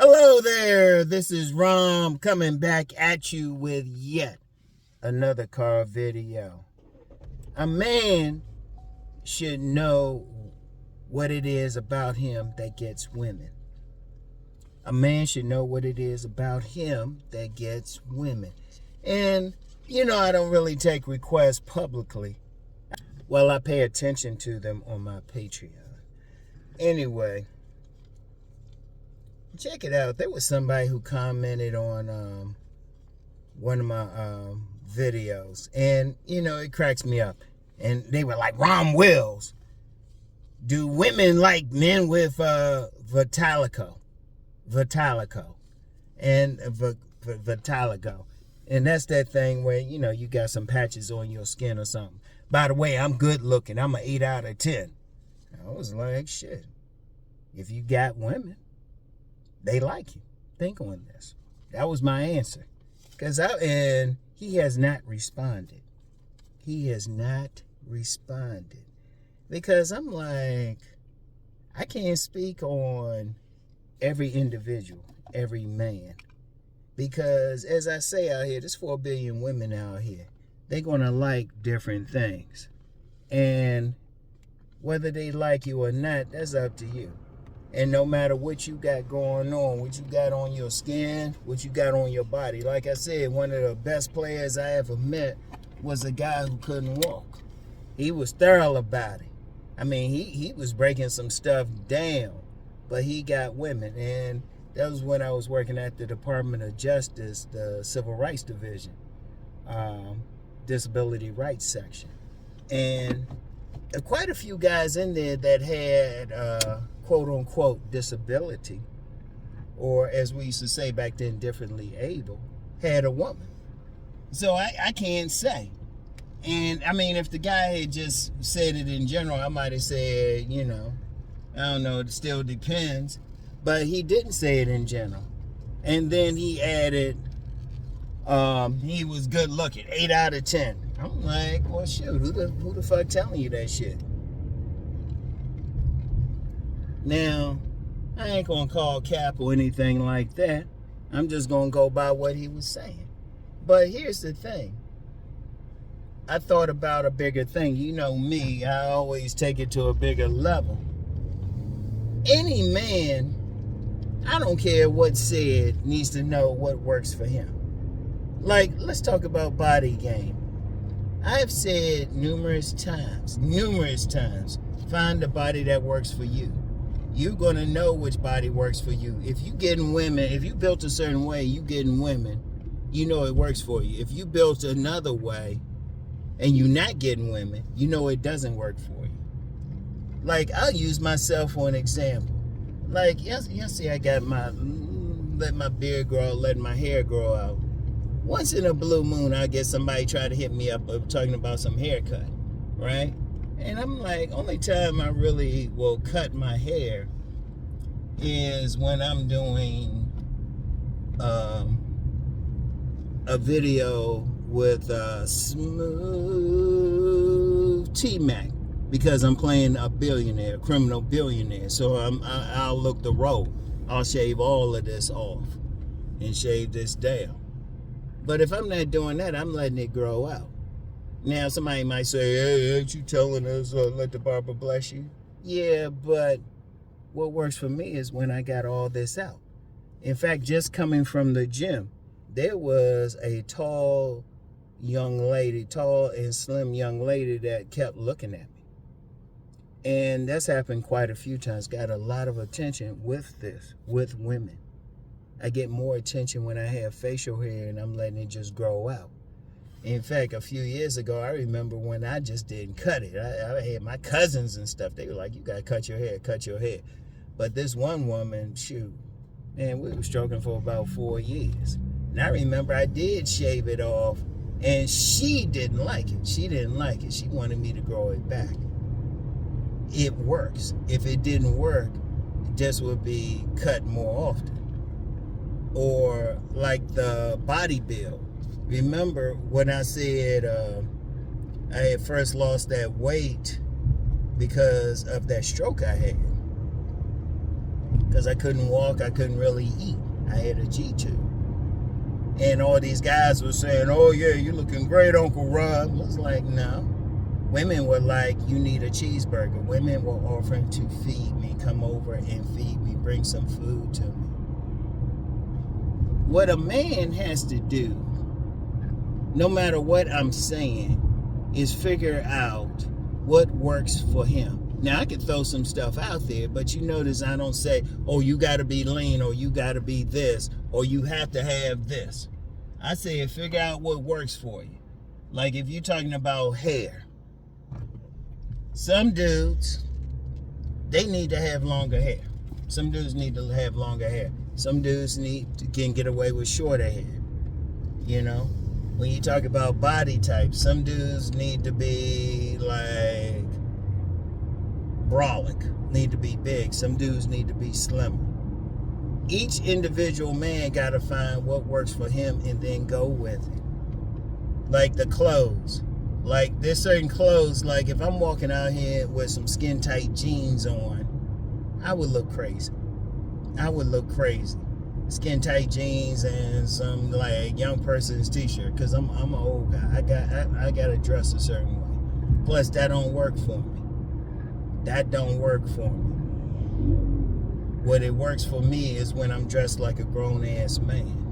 Hello there, this is Rom coming back at you with yet another car video. A man should know what it is about him that gets women. A man should know what it is about him that gets women. And, I don't really take requests publicly. Well, I pay attention to them on my Patreon. Anyway, check it out. There was somebody who commented on one of my videos, and it cracks me up. And they were like, RomWills, do women like men with vitiligo and vitiligo? And that's that thing where you got some patches on your skin or something. By the way, I'm good looking. I'm an 8 out of 10. I was like, shit, if you got women, they like you. Think on this. That was my answer. And he has not responded. He has not responded. Because I'm like, I can't speak on every individual, every man. Because as I say out here, there's 4 billion women out here. They're going to like different things. And whether they like you or not, that's up to you. And no matter what you got going on, what you got on your skin, what you got on your body. Like I said, one of the best players I ever met was a guy who couldn't walk. He was thorough about it. I mean, he was breaking some stuff down, but he got women. And that was when I was working at the Department of Justice, the Civil Rights Division, Disability Rights Section. And quite a few guys in there that had quote-unquote disability, or as we used to say back then, differently able, had a woman. So I can't say. And, I mean, if the guy had just said it in general, I might have said, I don't know, it still depends. But he didn't say it in general. And then he added, he was good looking, 8 out of 10. I'm like, well, shoot, who the fuck telling you that shit? Now, I ain't going to call cap or anything like that. I'm just going to go by what he was saying. But here's the thing. I thought about a bigger thing. You know me, I always take it to a bigger level. Any man, I don't care what's said, needs to know what works for him. Like, let's talk about body game. I've said numerous times, find the body that works for you. You're going to know which body works for you. If you getting women, if you built a certain way, you getting women, you know it works for you. If you built another way and you're not getting women, you know it doesn't work for you. Like, I'll use myself for an example. Like, yes, see, I got let my beard grow, letting my hair grow out. Once in a blue moon, I get somebody try to hit me up talking about some haircut, right? And I'm like, only time I really will cut my hair is when I'm doing a video with Smooth T-Mac, because I'm playing a billionaire, criminal billionaire. So I'll look the role. I'll shave all of this off and shave this down. But if I'm not doing that, I'm letting it grow out. Now, somebody might say, hey, ain't you telling us let the barber bless you? Yeah, but what works for me is when I got all this out. In fact, just coming from the gym, there was a tall and slim young lady that kept looking at me. And that's happened quite a few times. Got a lot of attention with women. I get more attention when I have facial hair and I'm letting it just grow out. In fact, a few years ago, I remember when I just didn't cut it. I had my cousins and stuff. They were like, you got to cut your hair. But this one woman, shoot, man, we were stroking for about 4 years. And I remember I did shave it off, and she didn't like it. She wanted me to grow it back. It works. If it didn't work, it just would be cut more often. Or like the body build. Remember when I said I had first lost that weight because of that stroke I had? because I couldn't walk, I couldn't really eat. I had a G-tube. And all these guys were saying, oh yeah, you're looking great, Uncle Rob. I was like, no. Women were like, you need a cheeseburger. Women were offering to feed me, come over and feed me, bring some food to me. What a man has to do, no matter what I'm saying, is figure out what works for him. Now, I could throw some stuff out there, but you notice I don't say, oh, you got to be lean, or you got to be this, or you have to have this. I say, figure out what works for you. Like if you're talking about hair, some dudes, they need to have longer hair. Some dudes need to have longer hair. Some dudes can get away with shorter hair. You know, when you talk about body types, some dudes need to be like brolic, need to be big. Some dudes need to be slimmer. Each individual man got to find what works for him and then go with it. Like the clothes. Like there's certain clothes, like if I'm walking out here with some skin tight jeans on, I would look crazy. I would look crazy. Skin tight jeans and some like young person's t-shirt, because I'm an old guy. I got to dress a certain way. Plus that don't work for me. That don't work for me. What it works for me is when I'm dressed like a grown-ass man.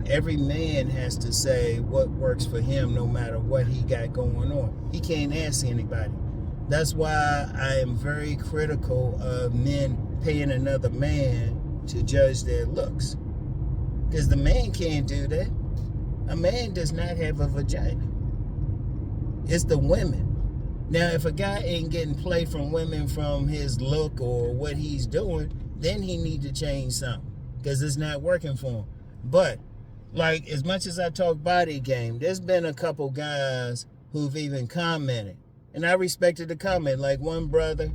Every man has to say what works for him no matter what he got going on. He can't ask anybody. That's why I am very critical of men paying another man to judge their looks. Because the man can't do that. A man does not have a vagina. It's the women. Now, if a guy ain't getting play from women from his look or what he's doing, then he need to change something, because it's not working for him. But, like, as much as I talk body game, there's been a couple guys who've even commented, and I respected the comment. Like one brother,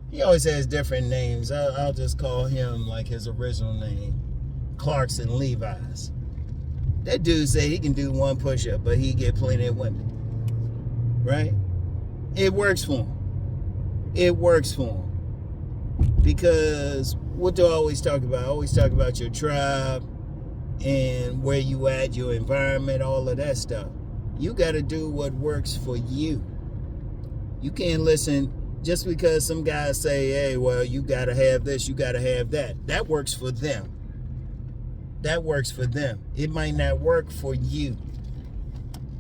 he always has different names. I'll just call him like his original name, Clarkson Levi's. That dude said he can do one push-up, but he get plenty of women. Right? It works for him. It works for him. Because what do I always talk about? I always talk about your tribe and where you at, your environment, all of that stuff. You got to do what works for you. You can't listen just because some guys say, hey, well, you got to have this, you got to have that. That works for them. That works for them. It might not work for you.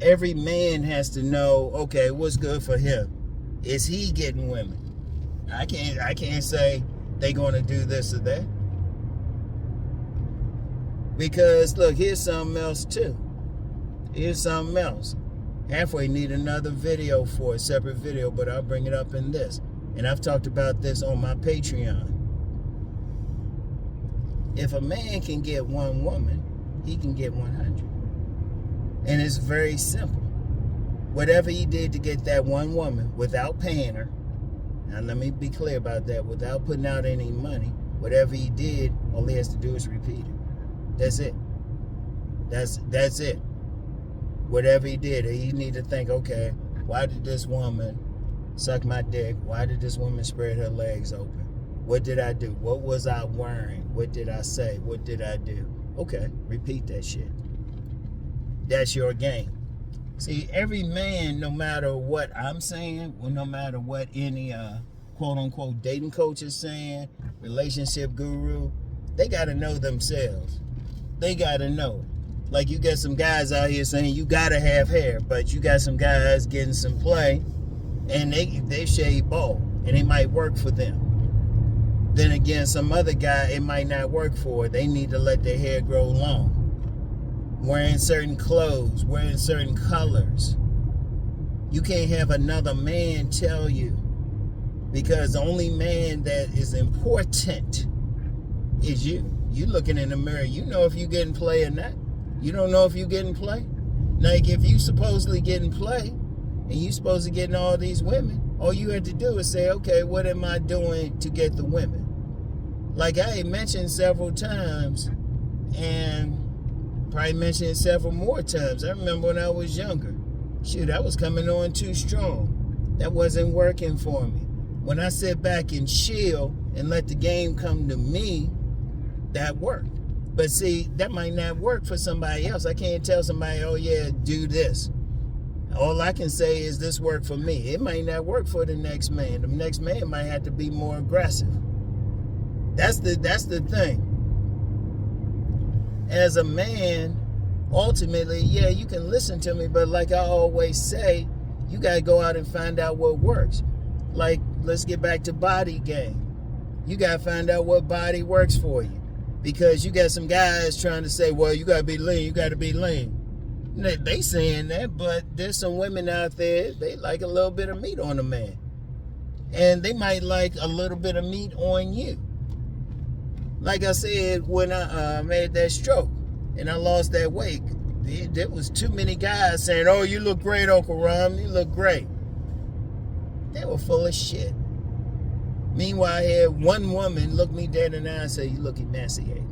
Every man has to know, okay, what's good for him? Is he getting women? I can't say they going to do this or that. Because look, here's something else too. Here's something else. Halfway need another video for a separate video, but I'll bring it up in this. And I've talked about this on my Patreon. If a man can get one woman, he can get 100. And it's very simple. Whatever he did to get that one woman without paying her, now let me be clear about that, without putting out any money, whatever he did, all he has to do is repeat it. That's it. That's it. Whatever he did, he need to think, okay, why did this woman suck my dick? Why did this woman spread her legs open? What did I do? What was I wearing? What did I say? What did I do? Okay, repeat that shit. That's your game. See, every man, no matter what I'm saying, or no matter what any quote-unquote dating coach is saying, relationship guru, they got to know themselves. They got to know. Like, you got some guys out here saying you got to have hair, but you got some guys getting some play, and they shave bald, and it might work for them. Then again, some other guy, it might not work for. They need to let their hair grow long. Wearing certain clothes, wearing certain colors. You can't have another man tell you, because the only man that is important is you. You looking in the mirror, you know if you getting play or not. You don't know if you getting play. Like, if you supposedly getting play and you supposed to getting all these women, all you had to do is say, okay, what am I doing to get the women? Like I had mentioned several times, and probably mentioned it several more times. I remember when I was younger. Shoot, I was coming on too strong. That wasn't working for me. When I sit back and chill and let the game come to me, that worked. But see, that might not work for somebody else. I can't tell somebody, oh yeah, do this. All I can say is this worked for me. It might not work for the next man. The next man might have to be more aggressive. That's the thing. As a man, ultimately, yeah, you can listen to me, but like I always say, you got to go out and find out what works. Like, let's get back to body game. You got to find out what body works for you. Because you got some guys trying to say, well, you got to be lean, you got to be lean. They saying that, but there's some women out there, they like a little bit of meat on a man. And they might like a little bit of meat on you. Like I said, when I made that stroke and I lost that weight, there was too many guys saying, oh, you look great, Uncle Ron, you look great. They were full of shit. Meanwhile, I had one woman look me dead in the eye and say, you look emaciated.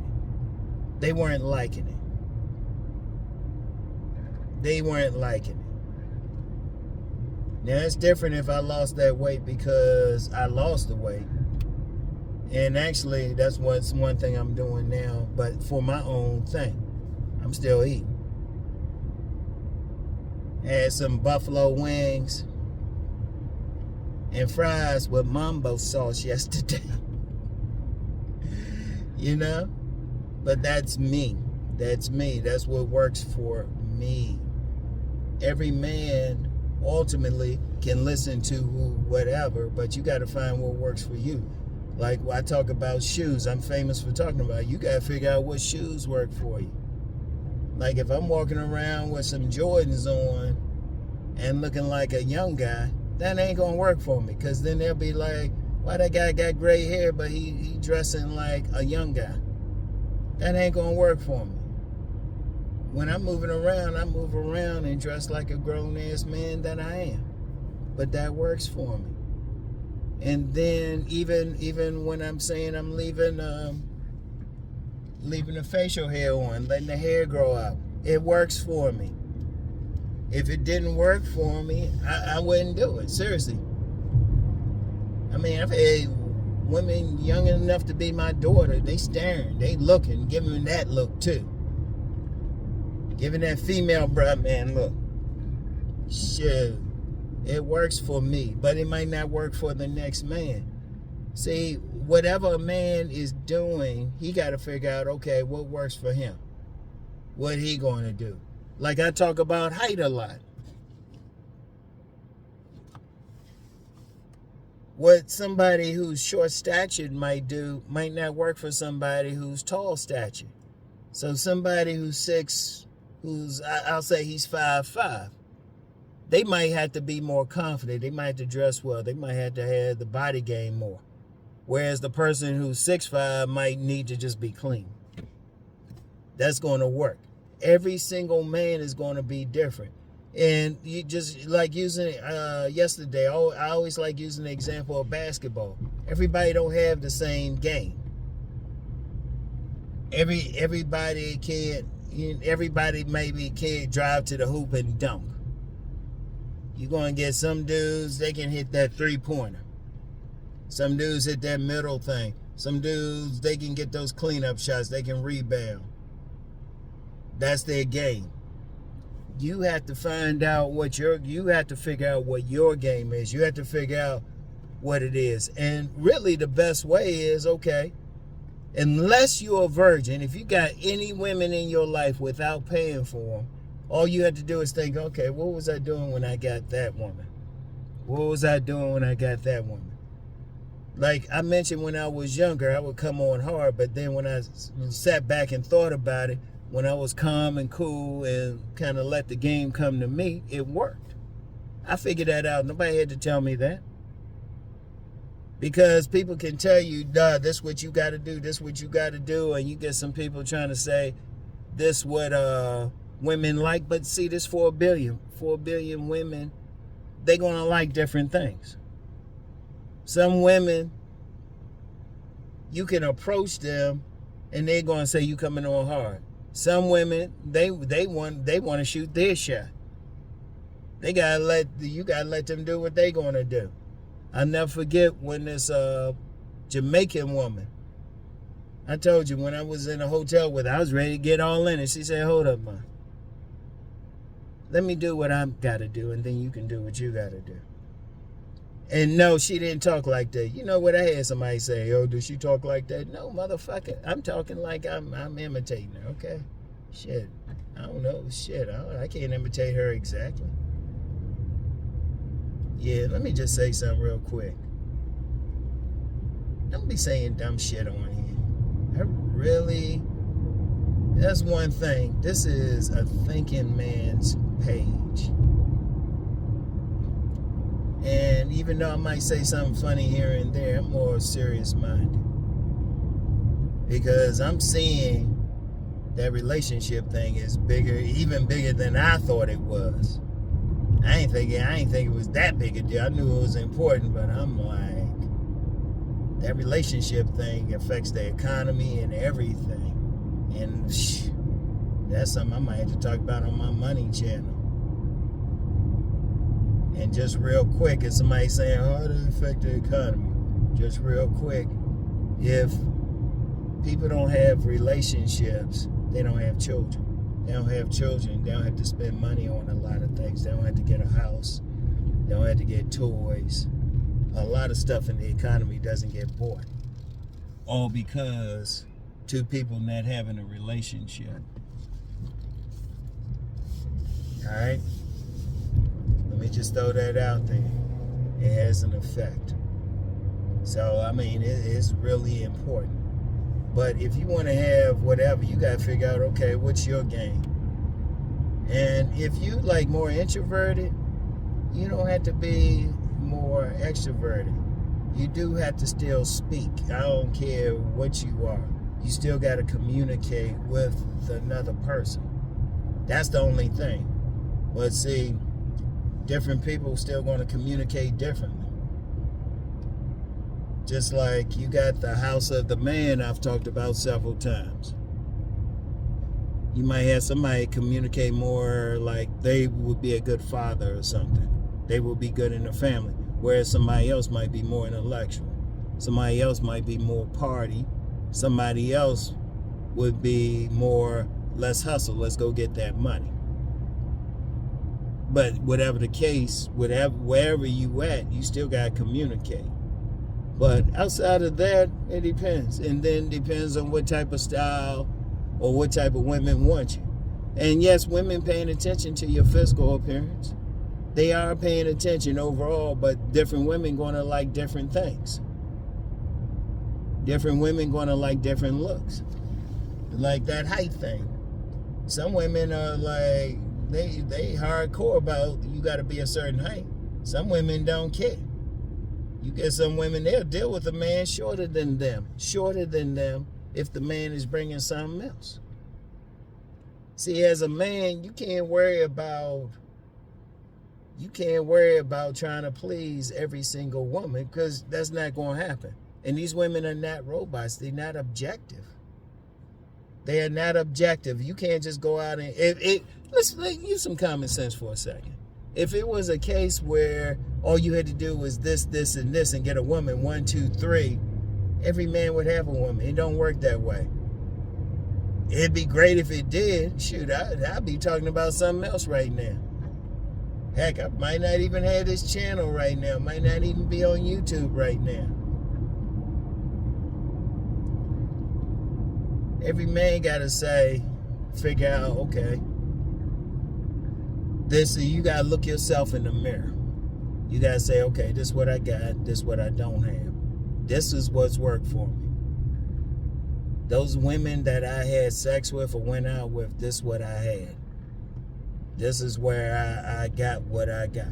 They weren't liking it. They weren't liking it. Now, it's different if I lost that weight because I lost the weight. And actually, that's one thing I'm doing now. But for my own thing, I'm still eating. Had some buffalo wings and fries with mambo sauce yesterday. You know? But that's me. That's me. That's what works for me. Every man ultimately can listen to whatever, but you got to find what works for you. Like I talk about shoes, I'm famous for talking about. You got to figure out what shoes work for you. Like if I'm walking around with some Jordans on and looking like a young guy, that ain't gonna work for me, because then they'll be like, why that guy got gray hair but he dressing like a young guy? That ain't gonna work for me. When I'm moving around, I move around and dress like a grown-ass man that I am. But that works for me. And then even when I'm saying I'm leaving the facial hair on, letting the hair grow out, it works for me. If it didn't work for me, I wouldn't do it. Seriously. I mean, I've had women young enough to be my daughter. They staring, they looking, giving that look too. Giving that female bruh man look. Shit. It works for me, but it might not work for the next man. See, whatever a man is doing, he got to figure out, okay, what works for him? What he going to do? Like I talk about height a lot. What somebody who's short-statured might do might not work for somebody who's tall-statured. So somebody I'll say he's 5'5", they might have to be more confident. They might have to dress well. They might have to have the body game more. Whereas the person who's 6'5" might need to just be clean. That's going to work. Every single man is going to be different. And you just like using yesterday, I always like using the example of basketball. Everybody don't have the same game. Everybody maybe can't drive to the hoop and dunk. You're going to get some dudes, they can hit that three-pointer. Some dudes hit that middle thing. Some dudes, they can get those cleanup shots. They can rebound. That's their game. You have to find out you have to figure out what your game is. You have to figure out what it is. And really the best way is, okay, unless you're a virgin, if you got any women in your life without paying for them, all you have to do is think, okay, what was I doing when I got that woman? What was I doing when I got that woman? Like I mentioned, when I was younger, I would come on hard, but then when I sat back and thought about it, when I was calm and cool and kind of let the game come to me, it worked. I figured that out. Nobody had to tell me that. Because people can tell you, this is what you got to do, this is what you got to do, and you get some people trying to say, this what women like. But see, this 4 billion women, they're going to like different things. Some women, you can approach them and they're going to say you coming on hard. Some women, they want to shoot their shot. You gotta let them do what they gonna do. I'll never forget when this Jamaican woman, I told you when I was in a hotel with her, I was ready to get all in it. She said, hold up, man. Let me do what I've got to do, and then you can do what you got to do. And no, she didn't talk like that. You know what? I had somebody say, oh, does she talk like that? No, motherfucker. I'm talking like I'm imitating her, okay? Shit. I don't know. Shit. I can't imitate her exactly. Yeah, let me just say something real quick. Don't be saying dumb shit on here. That's one thing. This is a thinking man's page. And even though I might say something funny here and there, I'm more serious minded. Because I'm seeing that relationship thing is bigger, even bigger than I thought it was. I ain't think it was that big a deal. I knew it was important, but I'm like, that relationship thing affects the economy and everything. And that's something I might have to talk about on my money channel. And just real quick, if somebody saying, how does it affect the economy? Just real quick, if people don't have relationships, they don't have children. They don't have children, they don't have to spend money on a lot of things. They don't have to get a house. They don't have to get toys. A lot of stuff in the economy doesn't get bought. All because two people not having a relationship. All right? Let me just throw that out there. It has an effect. So, I mean, it's really important. But if you want to have whatever, you got to figure out, okay, what's your game? And if you like more introverted, you don't have to be more extroverted. You do have to still speak. I don't care what you are. You still got to communicate with another person. That's the only thing. But see, different people still going to communicate differently. Just like you got the house of the man I've talked about several times. You might have somebody communicate more like they would be a good father or something. They will be good in the family. Whereas somebody else might be more intellectual. Somebody else might be more party. Somebody else would be more, let's hustle, let's go get that money. But whatever the case, wherever you at, you still got to communicate. But outside of that, it depends. And then depends on what type of style or what type of women want you. And yes, women paying attention to your physical appearance. They are paying attention overall, but different women going to like different things. Different women going to like different looks. Like that height thing. Some women are like, they hardcore about you got to be a certain height. Some women don't care. You get some women, they'll deal with a man shorter than them if the man is bringing something else. See, as a man, you can't worry about trying to please every single woman, because that's not going to happen. And these women are not robots. They're not objective. They are not objective. You can't just go out and let's use some common sense for a second. If it was a case where all you had to do was this, and this, and get a woman, 1, 2, 3, every man would have a woman. It don't work that way. It'd be great if it did. Shoot, I'd be talking about something else right now. Heck, I might not even have this channel right now. Might not even be on YouTube right now. Every man got to figure out, okay, you got to look yourself in the mirror. You got to say, okay, this is what I got, this is what I don't have. This is what's worked for me. Those women that I had sex with or went out with, this is what I had. This is where I got what I got.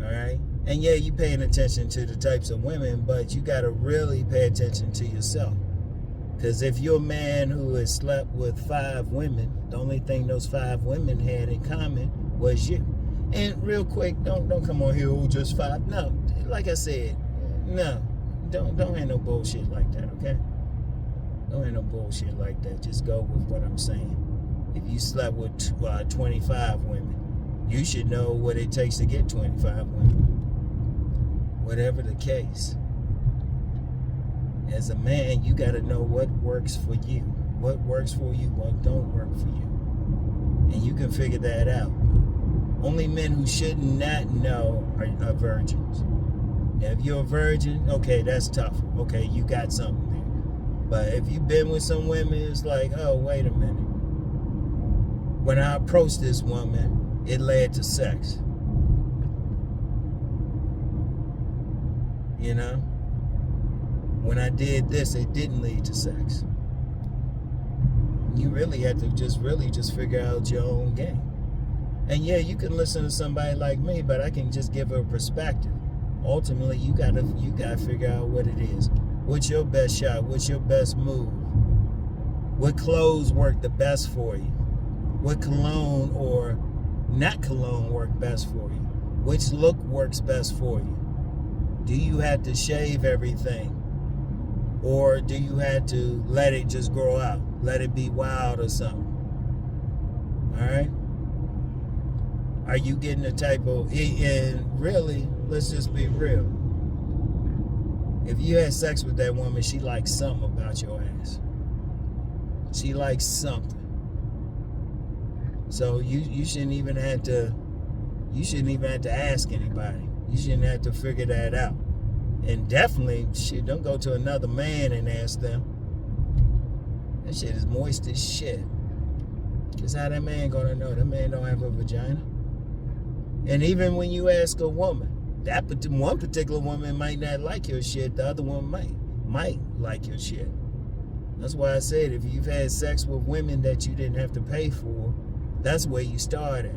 All right? And yeah, you paying attention to the types of women, but you got to really pay attention to yourself. Because if you're a man who has slept with 5 women, the only thing those 5 women had in common was you. And real quick, don't come on here, oh, just 5. No, like I said, no, don't have no bullshit like that, okay? Don't have no bullshit like that. Just go with what I'm saying. If you slept with 25 women, you should know what it takes to get 25 women. whatever the case, as a man, you got to know what works for you. What works for you, what don't work for you. And you can figure that out. Only men who should not know are virgins. Now, if you're a virgin, okay, that's tough. Okay, you got something there. But if you've been with some women, it's like, oh, wait a minute. When I approached this woman, it led to sex. You know? When I did this, it didn't lead to sex. You really have to just figure out your own game. And yeah, you can listen to somebody like me, but I can just give a perspective. Ultimately, you gotta figure out what it is. What's your best shot? What's your best move? What clothes work the best for you? What cologne or not cologne work best for you? Which look works best for you? Do you have to shave everything? Or do you have to let it just grow out? Let it be wild or something? All right? Are you getting the type of... And really, let's just be real. If you had sex with that woman, she likes something about your ass. She likes something. So you shouldn't even have to... You shouldn't even have to ask anybody. You shouldn't have to figure that out. And definitely, shit, don't go to another man and ask them. That shit is moist as shit. Because how that man gonna know? That man don't have a vagina. And even when you ask a woman, that one particular woman might not like your shit. The other one might like your shit. That's why I said if you've had sex with women that you didn't have to pay for, that's where you start at.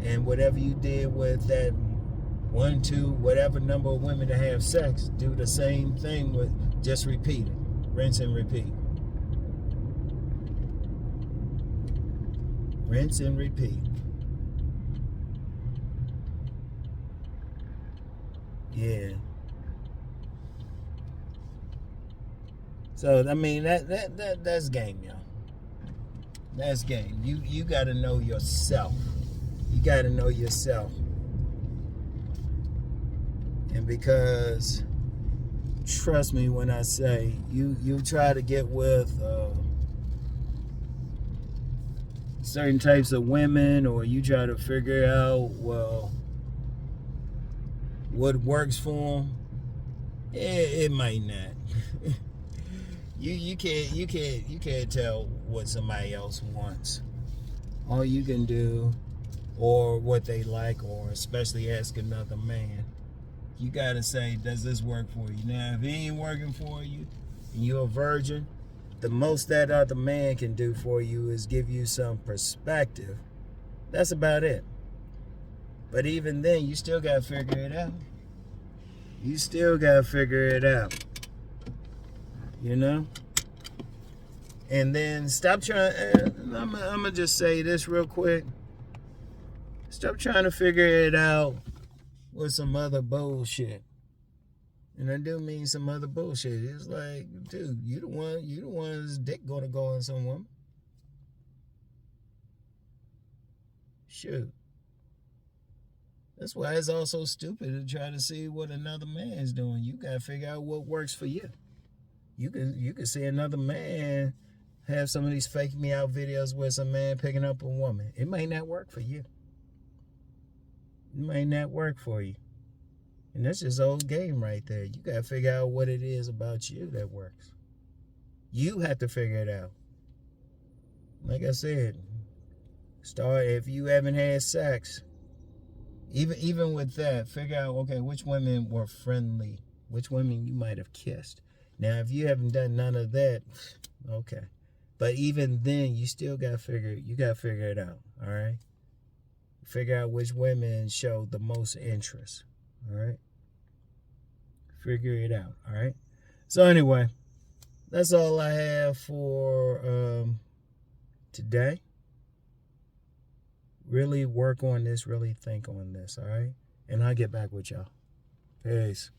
And whatever you did with that 1, 2, whatever number of women to have sex, do the same thing with, just repeat it. Rinse and repeat. Rinse and repeat. Yeah. So I mean that's game, y'all. That's game. You gotta know yourself. You gotta know yourself. And because, trust me when I say, you try to get with certain types of women, or you try to figure out, well, what works for them, it might not. you can't tell what somebody else wants. All you can do, or what they like, or especially ask another man, you gotta say, does this work for you? Now, if it ain't working for you, and you're a virgin, the most that other man can do for you is give you some perspective. That's about it. But even then, you still gotta figure it out. You still gotta figure it out. You know? And then stop trying, I'm gonna just say this real quick. Stop trying to figure it out with some other bullshit. And I do mean some other bullshit. It's like, dude, you the one's dick gonna go on some woman. Shoot. That's why it's also stupid to try to see what another man's doing. You gotta figure out what works for you. You can see another man have some of these fake me out videos with some man picking up a woman. It might not work for you. It might not work for you. And that's just old game right there. You got to figure out what it is about you that works. You have to figure it out. Like I said, start if you haven't had sex. Even with that, figure out, okay, which women were friendly. Which women you might have kissed. Now, if you haven't done none of that, okay. But even then, you still got to figure it out, all right? Figure out which women show the most interest. All right? Figure it out. All right? So anyway, that's all I have for today. Really work on this. Really think on this. All right? And I'll get back with y'all. Peace.